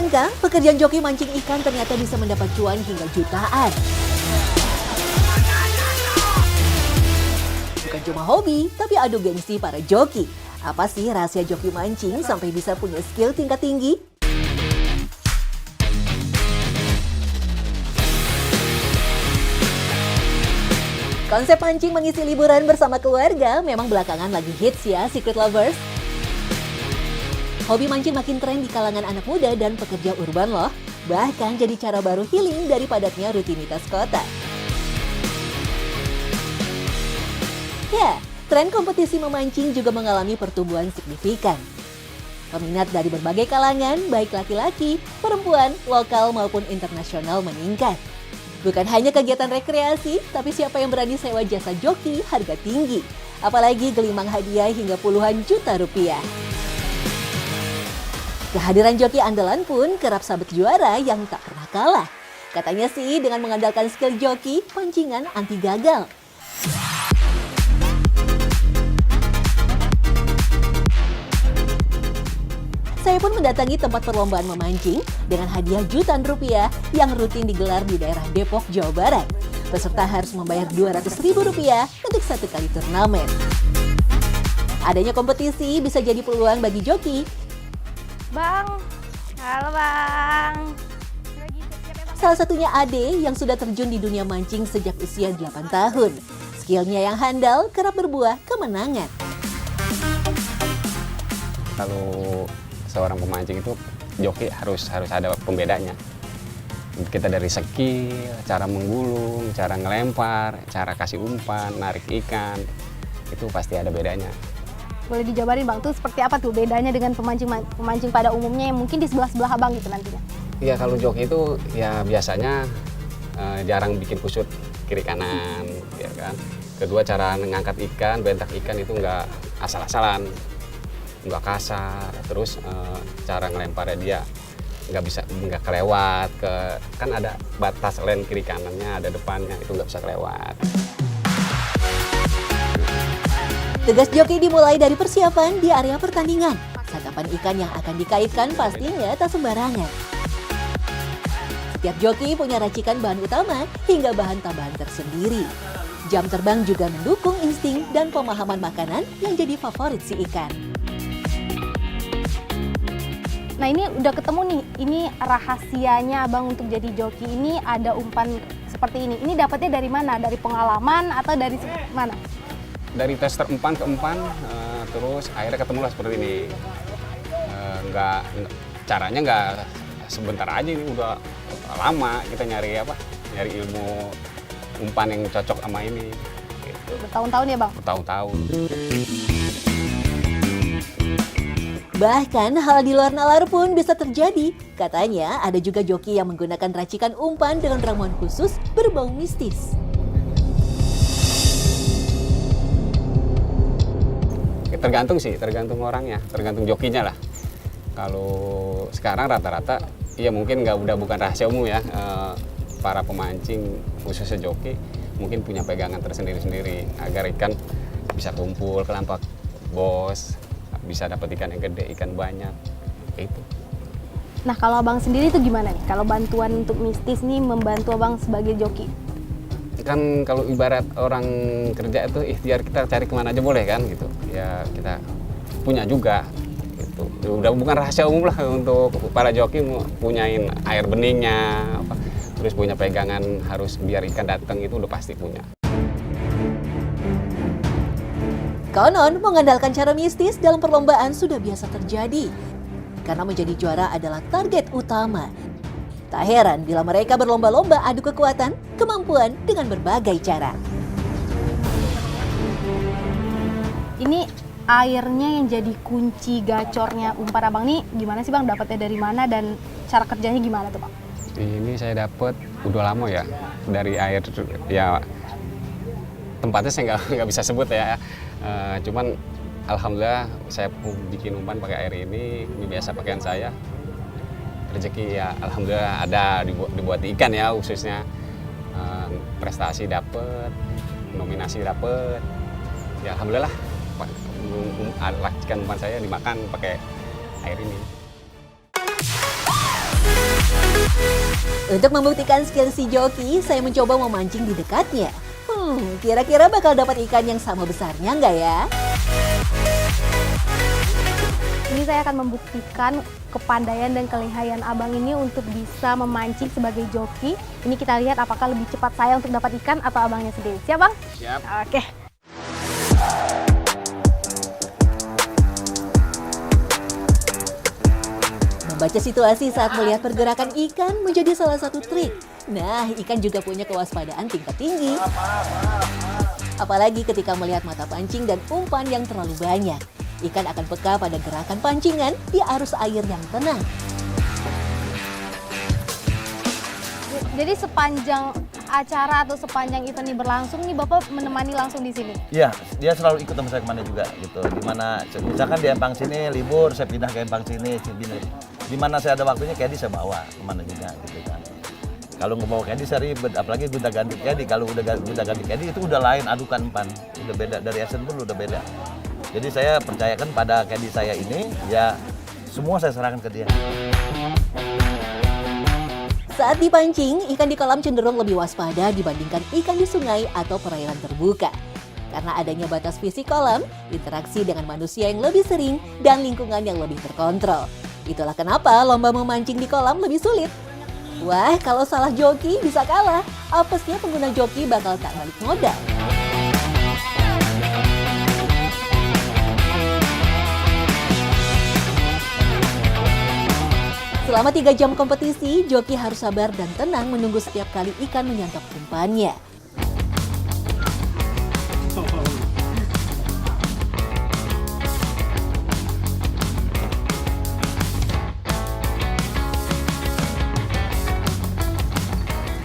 sangka, pekerjaan joki mancing ikan ternyata bisa mendapat cuan hingga jutaan. Bukan cuma hobi, tapi adu gengsi para joki. Apa sih rahasia joki mancing sampai bisa punya skill tingkat tinggi? Konsep mancing mengisi liburan bersama keluarga memang belakangan lagi hits ya, Secret Lovers. Hobi mancing makin tren di kalangan anak muda dan pekerja urban loh. Bahkan jadi cara baru healing dari padatnya rutinitas kota. Ya, tren kompetisi memancing juga mengalami pertumbuhan signifikan. Peminat dari berbagai kalangan, baik laki-laki, perempuan, lokal maupun internasional meningkat. Bukan hanya kegiatan rekreasi, tapi siapa yang berani sewa jasa joki harga tinggi. Apalagi gelimang hadiah hingga puluhan juta rupiah. Kehadiran joki andalan pun kerap sabet juara yang tak pernah kalah. Katanya sih dengan mengandalkan skill joki, pancingan anti gagal. Saya pun mendatangi tempat perlombaan memancing dengan hadiah jutaan rupiah yang rutin digelar di daerah Depok, Jawa Barat. Peserta harus membayar Rp200.000 untuk satu kali turnamen. Adanya kompetisi bisa jadi peluang bagi joki. Bang, halo Bang. Salah satunya Ade yang sudah terjun di dunia mancing sejak usia 8 tahun. Skillnya yang handal kerap berbuah kemenangan. Kalau seorang pemancing itu joki harus ada pembedanya. Kita dari skill, cara menggulung, cara ngelempar, cara kasih umpan, narik ikan, itu pasti ada bedanya. Boleh dijabarin Bang, tuh seperti apa tuh bedanya dengan pemancing pada umumnya yang mungkin di sebelah-sebelah Abang gitu nantinya? Iya, kalau joki itu ya biasanya jarang bikin kusut kiri kanan, ya kan. Kedua, cara mengangkat ikan, bentak ikan itu nggak asal-asalan, nggak kasar. Terus cara ngelemparnya dia nggak kelewat, kan ada batas lane kiri kanannya, ada depannya, itu nggak bisa kelewat. Tugas joki dimulai dari persiapan di area pertandingan. Santapan ikan yang akan dikaitkan pastinya tak sembarangan. Setiap joki punya racikan bahan utama hingga bahan tambahan tersendiri. Jam terbang juga mendukung insting dan pemahaman makanan yang jadi favorit si ikan. Nah ini udah ketemu nih, ini rahasianya Abang untuk jadi joki ini ada umpan seperti ini. Ini dapatnya dari mana? Dari pengalaman atau dari mana? Dari tester umpan ke umpan, terus akhirnya ketemu lah seperti ini. Caranya nggak sebentar aja, ini udah lama kita nyari ilmu umpan yang cocok sama ini. Gitu. Bertahun-tahun ya Bang? Bertahun-tahun. Bahkan hal di luar nalar pun bisa terjadi. Katanya ada juga joki yang menggunakan racikan umpan dengan ramuan khusus berbau mistis. Tergantung orangnya, tergantung jokinya lah. Kalau sekarang rata-rata, ya mungkin bukan rahasia umum ya, para pemancing khususnya joki mungkin punya pegangan tersendiri-sendiri agar ikan bisa kumpul, kelampak bos, bisa dapat ikan yang gede, ikan banyak, itu. Nah kalau Abang sendiri itu gimana nih? Kalau bantuan untuk mistis nih membantu Abang sebagai joki? Kan kalau ibarat orang kerja itu ikhtiar, kita cari kemana aja boleh kan gitu. Ya kita punya juga gitu. Udah bukan rahasia umum lah untuk para joki punyain air beningnya, terus punya pegangan harus biar ikan datang, itu udah pasti punya. Konon mengandalkan cara mistis dalam perlombaan sudah biasa terjadi. Karena menjadi juara adalah target utama. Tak heran bila mereka berlomba-lomba adu kekuatan, kemampuan dengan berbagai cara. Ini airnya yang jadi kunci gacornya umpan Abang nih gimana sih Bang? Dapatnya dari mana dan cara kerjanya gimana tuh Bang? Ini saya dapat udah lama ya, dari air ya, tempatnya saya nggak bisa sebut ya. Cuman alhamdulillah saya bikin umpan pakai air ini biasa pakaian saya. Rezeki ya alhamdulillah ada dibuat ikan ya khususnya. Prestasi dapet, nominasi dapet. Ya alhamdulillah racikan umpan saya dimakan pakai air ini. Untuk membuktikan skill si joki, saya mencoba memancing di dekatnya. Kira-kira bakal dapat ikan yang sama besarnya nggak ya? Ini saya akan membuktikan kepandaian dan kelihayan abang ini untuk bisa memancing sebagai joki. Ini kita lihat apakah lebih cepat saya untuk dapat ikan atau abangnya sendiri. Siap bang? Siap. Oke. Membaca situasi saat melihat pergerakan ikan menjadi salah satu trik. Nah, ikan juga punya kewaspadaan tingkat tinggi. Apalagi ketika melihat mata pancing dan umpan yang terlalu banyak. Ikan akan peka pada gerakan pancingan di arus air yang tenang. Jadi sepanjang acara atau sepanjang event ini berlangsung nih Bapak menemani langsung di sini? Iya, dia selalu ikut sama saya kemana juga gitu. Dimana misalkan di Empang sini libur, saya pindah ke Empang sini. Dimana saya ada waktunya caddy saya bawa kemana juga gitu kan. Kalau nggak bawa caddy saya ribet, apalagi gonta ganti caddy. Kalau udah gonta ganti caddy itu udah lain adukan umpan, udah beda dari Asian pun udah beda. Jadi saya percayakan pada caddy saya ini, ya semua saya serahkan ke dia. Saat dipancing, ikan di kolam cenderung lebih waspada dibandingkan ikan di sungai atau perairan terbuka. Karena adanya batas fisik kolam, interaksi dengan manusia yang lebih sering, dan lingkungan yang lebih terkontrol. Itulah kenapa lomba memancing di kolam lebih sulit. Wah, kalau salah joki bisa kalah. Apesnya pengguna joki bakal tak balik modal. Selama 3 jam kompetisi, joki harus sabar dan tenang menunggu setiap kali ikan menyantap umpannya.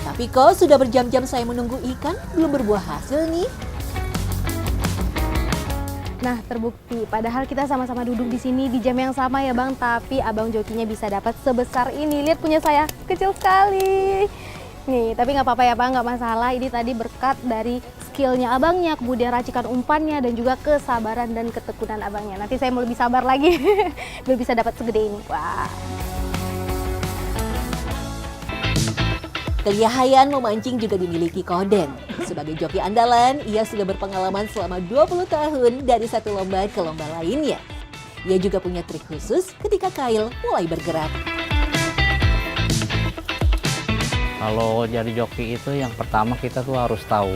Tapi kok sudah berjam-jam saya menunggu ikan, belum berbuah hasil nih. Nah, terbukti. Padahal kita sama-sama duduk di sini di jam yang sama ya Bang, tapi abang jokinya bisa dapat sebesar ini. Lihat punya saya, kecil sekali. Nih, tapi nggak apa-apa ya Bang, nggak masalah. Ini tadi berkat dari skillnya abangnya, kemudian racikan umpannya, dan juga kesabaran dan ketekunan abangnya. Nanti saya mau lebih sabar lagi, biar bisa dapat segede ini. Wah. Kelihayan memancing juga dimiliki Koden. Sebagai joki andalan, ia sudah berpengalaman selama 20 tahun dari satu lomba ke lomba lainnya. Ia juga punya trik khusus ketika kail mulai bergerak. Kalau jadi joki itu yang pertama kita tuh harus tahu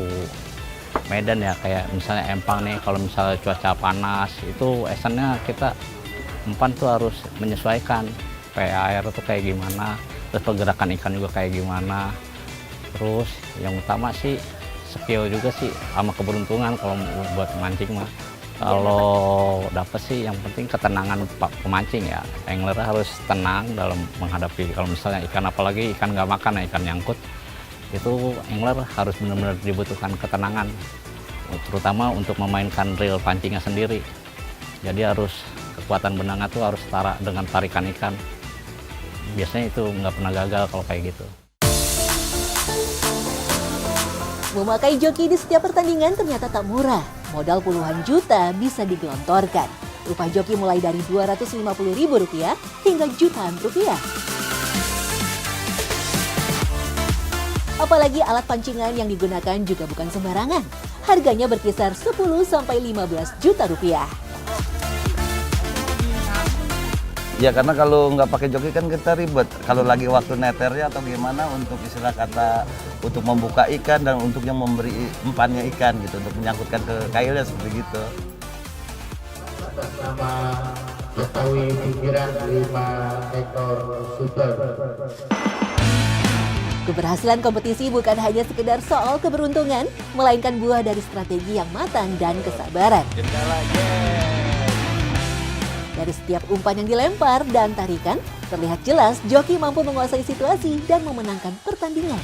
medan ya, kayak misalnya Empang nih, kalau misalnya cuaca panas itu esennya kita umpan tuh harus menyesuaikan kayak air tuh kayak gimana, terus pergerakan ikan juga kayak gimana. Terus yang utama sih skill juga sih sama keberuntungan kalau buat mancing mah. Kalau dapat sih yang penting ketenangan pemancing ya. Angler harus tenang dalam menghadapi kalau misalnya ikan, apalagi ikan nggak makan ya, ikan nyangkut. Itu angler harus benar-benar dibutuhkan ketenangan, terutama untuk memainkan reel pancingnya sendiri. Jadi harus kekuatan benangnya tuh harus setara dengan tarikan ikan. Biasanya itu nggak pernah gagal kalau kayak gitu. Memakai joki di setiap pertandingan ternyata tak murah. Modal puluhan juta bisa digelontorkan. Upah joki mulai dari Rp250.000 hingga jutaan rupiah. Apalagi alat pancingan yang digunakan juga bukan sembarangan. Harganya berkisar 10 sampai 15 juta rupiah. Ya karena kalau nggak pakai joki kan kita ribet. Kalau lagi waktu neternya atau gimana untuk istilah kata untuk membuka ikan dan untuk yang memberi umpannya ikan gitu, untuk menyangkutkan ke kailnya seperti gitu. Atas nama Betawi Pikiran 5 ekor super. Keberhasilan kompetisi bukan hanya sekedar soal keberuntungan, melainkan buah dari strategi yang matang dan kesabaran. Dari setiap umpan yang dilempar dan tarikan, terlihat jelas joki mampu menguasai situasi dan memenangkan pertandingan.